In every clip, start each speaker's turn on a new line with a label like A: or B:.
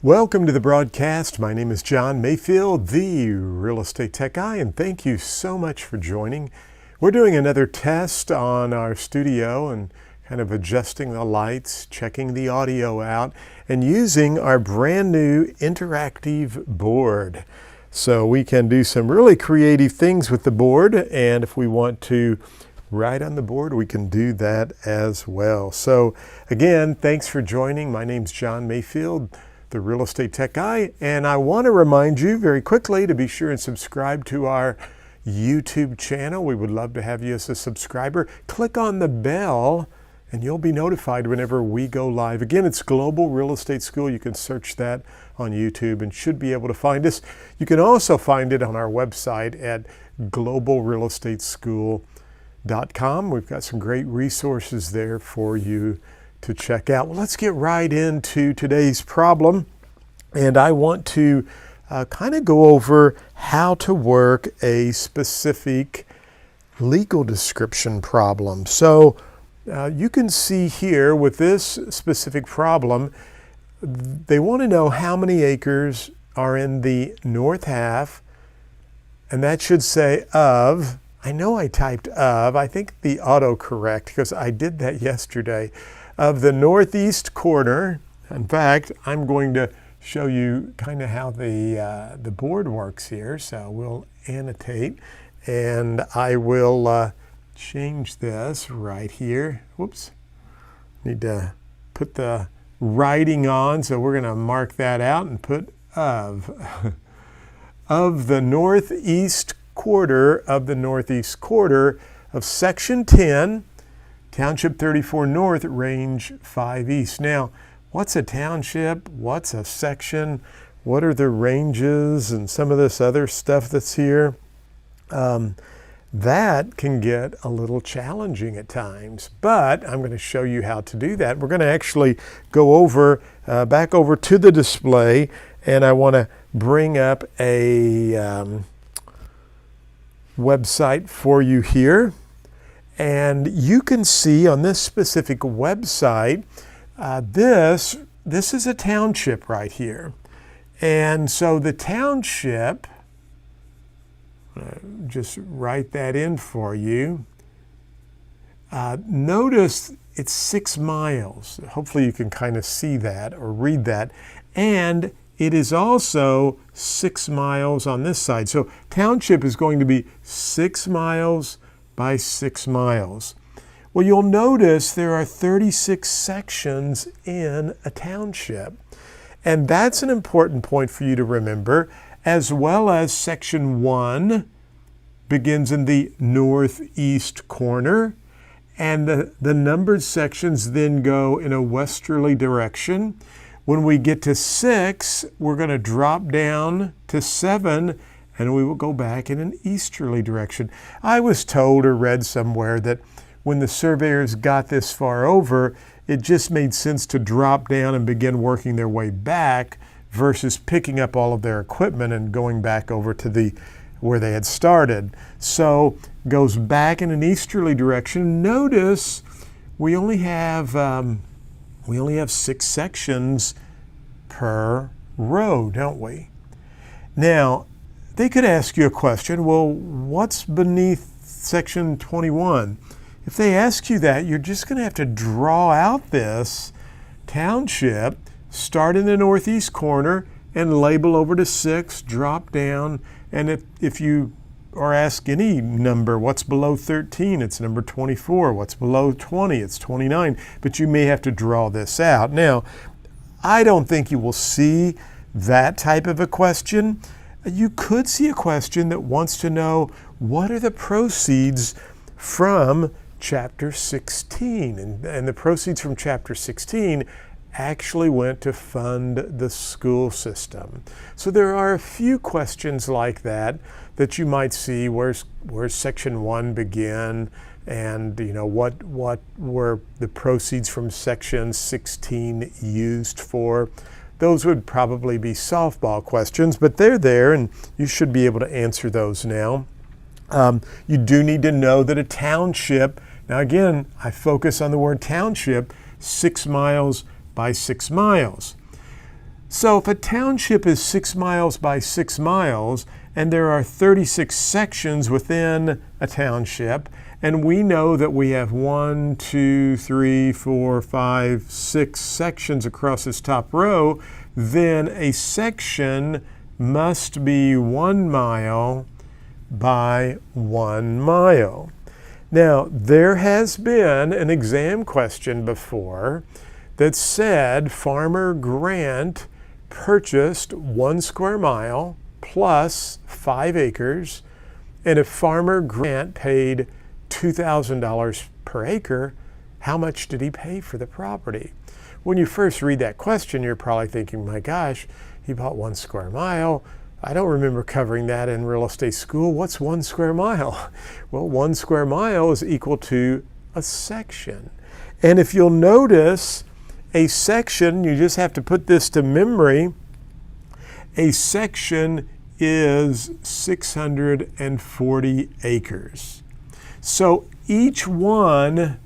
A: Welcome to the broadcast. My name is John Mayfield, the Real Estate Tech Guy, and thank you so much for joining. We're doing another test on our studio and kind of adjusting the lights, checking the audio out, and using our brand new interactive board. So we can do some really creative things with the board, and if we want to write on the board, we can do that as well. So again, thanks for joining. My name's John Mayfield, the Real Estate Tech Guy, and I want to remind you very quickly to be sure and subscribe to our YouTube channel. We would love to have you as a subscriber. Click on the bell and you'll be notified whenever we go live. Again, it's Global Real Estate School. You can search that on YouTube and should be able to find us. You can also find it on our website at globalrealestateschool.com. We've got some great resources there for you to check out. Well, let's get right into today's problem. And I want to kind of go over how to work a specific legal description problem. So you can see here with this specific problem, they want to know how many acres are in the north half, and that should say of. I know I typed of. I think the autocorrect, because I did that yesterday, of the northeast corner. In fact, I'm going to show you kind of how the board works here. So we'll annotate, and I will change this right here. Whoops. Need to put the writing on, so we're going to mark that out and put of. Of the northeast quarter of Section 10, Township 34 North, Range 5 East. Now, what's a township? What's a section? What are the ranges and some of this other stuff that's here? That can get a little challenging at times, but I'm going to show you how to do that. We're going to actually go over, back over to the display, and I want to bring up a website for you here. And you can see on this specific website, this is a township right here. And so the township, just write that in for you. Notice it's 6 miles. Hopefully you can kind of see that or read that. And it is also 6 miles on this side. So township is going to be 6 miles by 6 miles. Well, you'll notice there are 36 sections in a township. And that's an important point for you to remember, as well as Section 1 begins in the northeast corner, and the numbered sections then go in a westerly direction. When we get to 6, we're going to drop down to 7, and we will go back in an easterly direction. I was told or read somewhere that when the surveyors got this far over, it just made sense to drop down and begin working their way back versus picking up all of their equipment and going back over to where they had started. So goes back in an easterly direction. Notice we only have 6 sections per row, don't we? Now, they could ask you a question, well, what's beneath Section 21? If they ask you that, you're just going to have to draw out this township, start in the northeast corner, and label over to 6, drop down, and if you are asked any number, what's below 13? It's number 24. What's below 20? It's 29. But you may have to draw this out. Now, I don't think you will see that type of a question. You could see a question that wants to know what are the proceeds from Chapter 16. And the proceeds from Chapter 16 actually went to fund the school system. So there are a few questions like that you might see. Where's Section 1 begin? And what were the proceeds from Section 16 used for? Those would probably be softball questions, but they're there and you should be able to answer those now. You do need to know that a township, now again, I focus on the word township, 6 miles by 6 miles. So if a township is 6 miles by 6 miles, and there are 36 sections within a township, and we know that we have 1, 2, 3, 4, 5, 6 sections across this top row, then a section must be 1 mile by 1 mile. Now, there has been an exam question before that said Farmer Grant purchased 1 square mile plus 5 acres, and if Farmer Grant paid $2,000 per acre, how much did he pay for the property? When you first read that question, you're probably thinking, my gosh, he bought 1 square mile. I don't remember covering that in real estate school. What's 1 square mile? Well, 1 square mile is equal to a section. And if you'll notice, a section, you just have to put this to memory, a section is 640 acres. So each one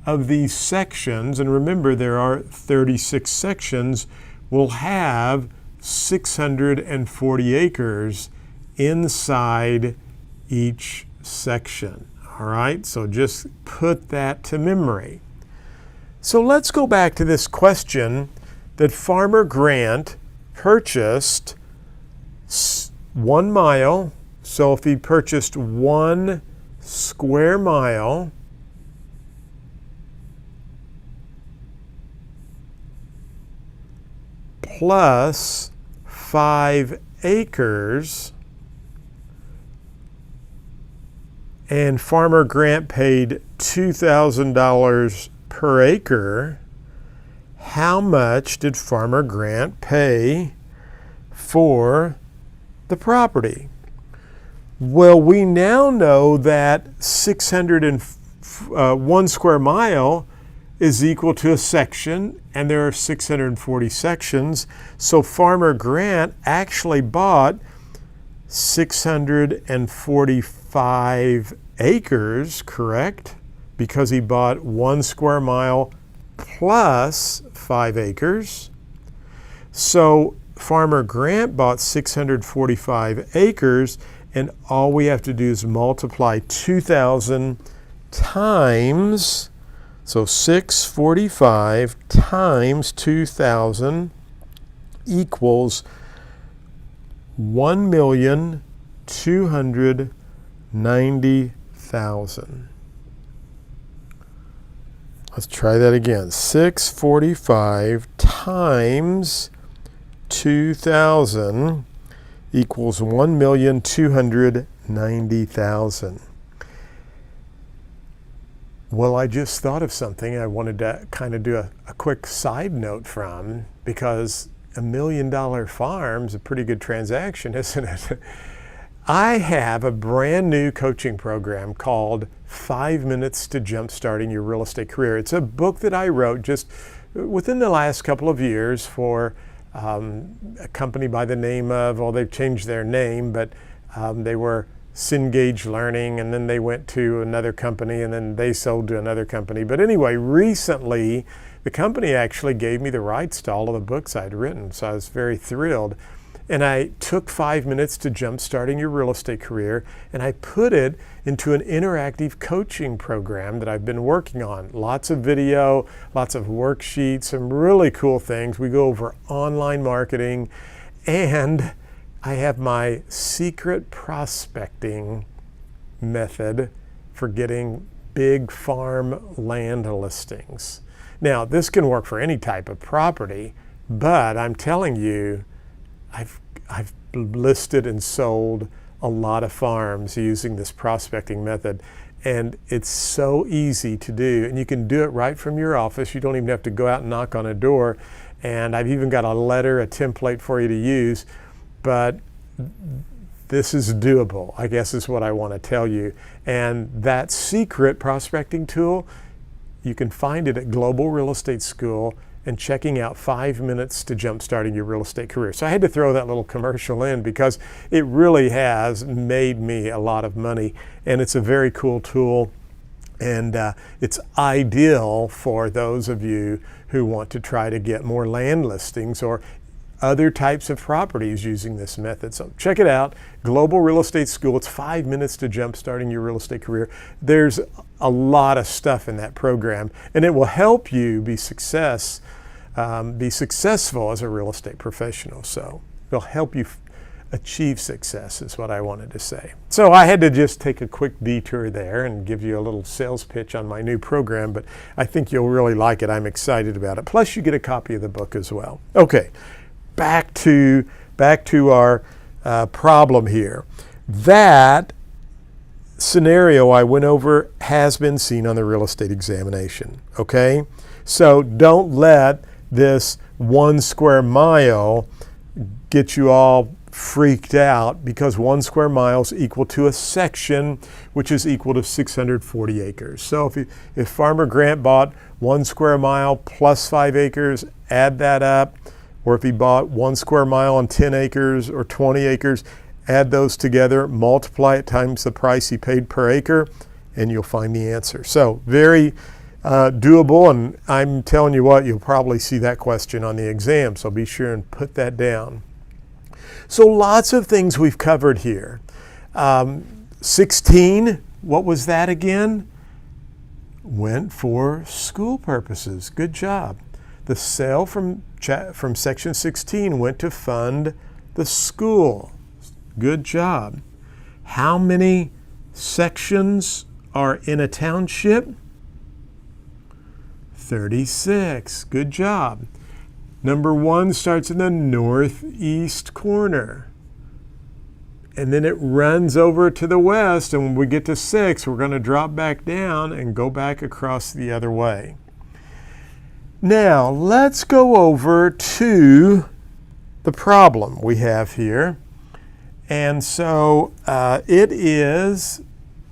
A: of these sections, and remember there are 36 sections, will have 640 acres inside each section. All right, so just put that to memory. So let's go back to this question that Farmer Grant purchased 1 mile. So if he purchased 1 square mile, plus 5 acres, and Farmer Grant paid $2,000 per acre, how much did Farmer Grant pay for the property? Well, we now know that 601 square mile is equal to a section, and there are 640 sections. So Farmer Grant actually bought 645 acres, correct? Because he bought 1 square mile plus 5 acres. So Farmer Grant bought 645 acres, and all we have to do is multiply 2,000 times, so 645 times 2,000 equals 1,290,000. Let's try that again. 645 times 2,000 equals 1,290,000. Well, I just thought of something I wanted to kind of do a quick side note from, because $1 million farm's a pretty good transaction, isn't it? I have a brand new coaching program called 5 Minutes to Jumpstarting Your Real Estate Career. It's a book that I wrote just within the last couple of years for a company by the name of, well, they've changed their name, but they were Cengage Learning, and then they went to another company, and then they sold to another company. But anyway, recently, the company actually gave me the rights to all of the books I'd written, so I was very thrilled. And I took 5 minutes to Jumpstarting Your Real Estate Career, and I put it into an interactive coaching program that I've been working on. Lots of video, lots of worksheets, some really cool things. We go over online marketing, and I have my secret prospecting method for getting big farm land listings. Now, this can work for any type of property, but I'm telling you, I've listed and sold a lot of farms using this prospecting method, and it's so easy to do, and you can do it right from your office. You don't even have to go out and knock on a door, and I've even got a template for you to use, but this is doable, I guess is what I want to tell you. And that secret prospecting tool, you can find it at Global Real Estate School and checking out 5 Minutes to Jumpstarting Your Real Estate Career. So I had to throw that little commercial in because it really has made me a lot of money, and it's a very cool tool, and it's ideal for those of you who want to try to get more land listings, or other types of properties using this method. So check it out, Global Real Estate School. It's 5 minutes to jumpstarting your real estate career. There's a lot of stuff in that program, and it will help you be successful as a real estate professional. So it'll help you achieve success is what I wanted to say. So I had to just take a quick detour there and give you a little sales pitch on my new program, but I think you'll really like it. I'm excited about it. Plus you get a copy of the book as well. Okay, back to our problem here. That scenario I went over has been seen on the real estate examination, okay? So don't let this 1 square mile get you all freaked out, because 1 square mile is equal to a section, which is equal to 640 acres. So if Farmer Grant bought 1 square mile plus 5 acres, add that up, or if he bought 1 square mile on 10 acres or 20 acres, add those together, multiply it times the price he paid per acre, and you'll find the answer. So very doable, and I'm telling you what, you'll probably see that question on the exam, so be sure and put that down. So lots of things we've covered here. 16, what was that again? Went for school purposes. Good job. The sale from section 16 went to fund the school. Good job. How many sections are in a township? 36. Good job. Number 1 starts in the northeast corner. And then it runs over to the west, and when we get to 6, we're going to drop back down and go back across the other way. Now, let's go over to the problem we have here. And so it is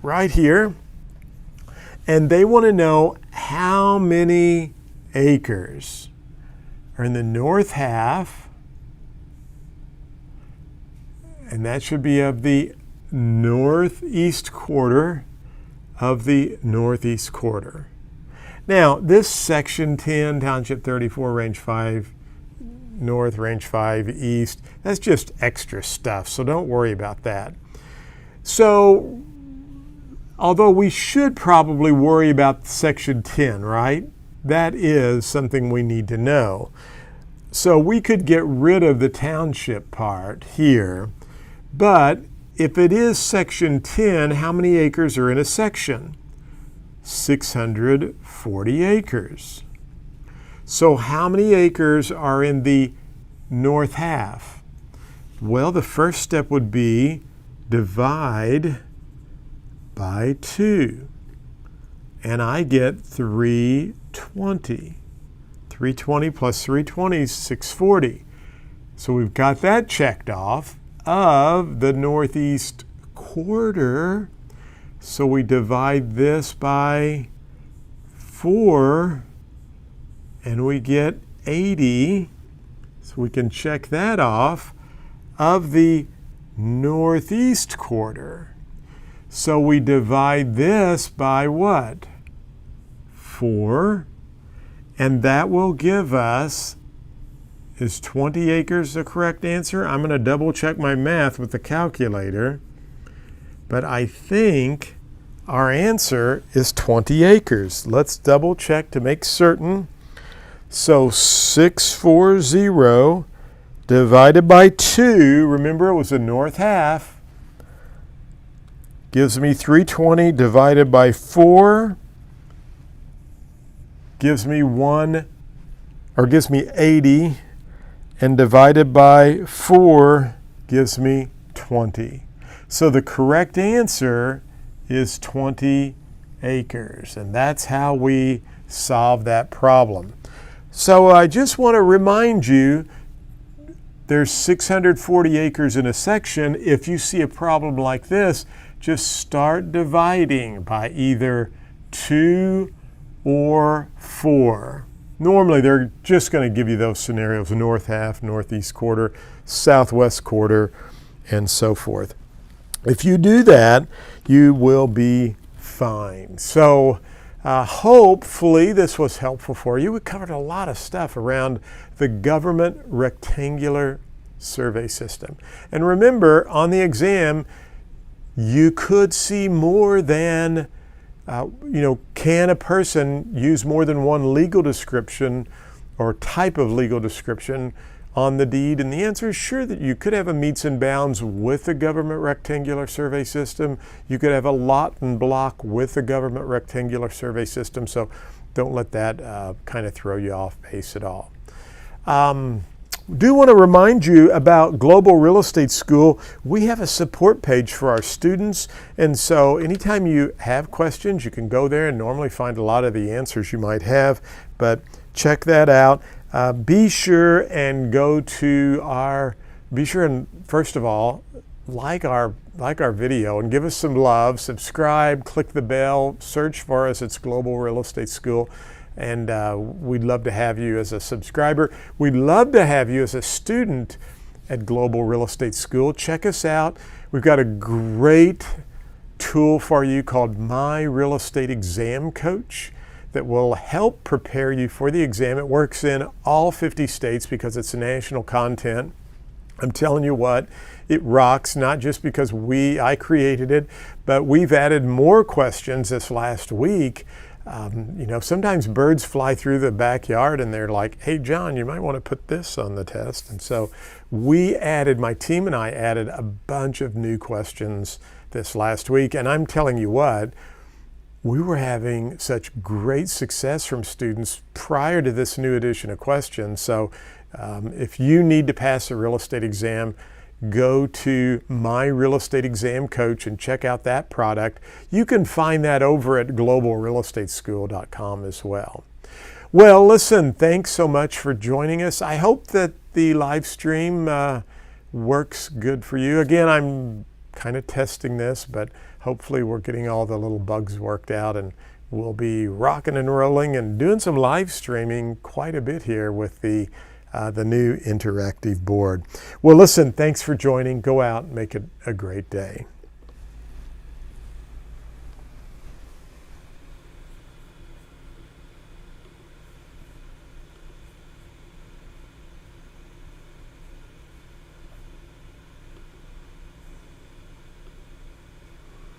A: right here. And they want to know how many acres are in the north half, and that should be of the northeast quarter of the northeast quarter. Now, this section 10, Township 34, Range 5 North, Range 5 East, that's just extra stuff, so don't worry about that. So, although we should probably worry about section 10, right? That is something we need to know. So we could get rid of the township part here, but if it is section 10, how many acres are in a section? 640 acres. So how many acres are in the north half? Well, the first step would be divide by 2. And I get 320. 320 plus 320 is 640. So we've got that checked off of the northeast quarter. So we divide this by 4 and we get 80. So we can check that off of the northeast quarter. So we divide this by what? 4, and that will give us, is 20 acres the correct answer? I'm going to double check my math with the calculator, but I think our answer is 20 acres. Let's double check to make certain. So 640 divided by 2, remember it was the north half, gives me 320 divided by 4, gives me 80, and divided by 4 gives me 20. So the correct answer is 20 acres, and that's how we solve that problem. So I just want to remind you, there's 640 acres in a section. If you see a problem like this, just start dividing by either 2 or 4. Normally they're just going to give you those scenarios: north half, northeast quarter, southwest quarter, and so forth. If you do that, you will be fine. So Hopefully this was helpful for you. We covered a lot of stuff around the government rectangular survey system. And remember, on the exam, you could see more than, can a person use more than one legal description or type of legal description on the deed? And the answer is sure, that you could have a meets and bounds with the government rectangular survey system. You could have a lot and block with the government rectangular survey system. So don't let that kind of throw you off base at all. Do want to remind you about Global Real Estate School. We have a support page for our students, and so anytime you have questions, you can go there and normally find a lot of the answers you might have, but check that out. Be sure and first of all, like our video and give us some love, subscribe, click the bell, search for us. It's Global Real Estate School. And we'd love to have you as a subscriber. We'd love to have you as a student at Global Real Estate School. Check us out. We've got a great tool for you called My Real Estate Exam Coach that will help prepare you for the exam. It works in all 50 states because it's national content. I'm telling you what, it rocks, not just because I created it, but we've added more questions this last week. Sometimes birds fly through the backyard and they're like, hey, John, you might want to put this on the test. And so my team and I added a bunch of new questions this last week. And I'm telling you what, we were having such great success from students prior to this new edition of questions. So if you need to pass a real estate exam, go to My Real Estate Exam Coach and check out that product. You can find that over at globalrealestateschool.com as well. Well, listen, thanks so much for joining us. I hope that the live stream works good for you. Again, I'm kind of testing this, but hopefully we're getting all the little bugs worked out, and we'll be rocking and rolling and doing some live streaming quite a bit here with the new interactive board. Well, listen, thanks for joining. Go out and make it a great day.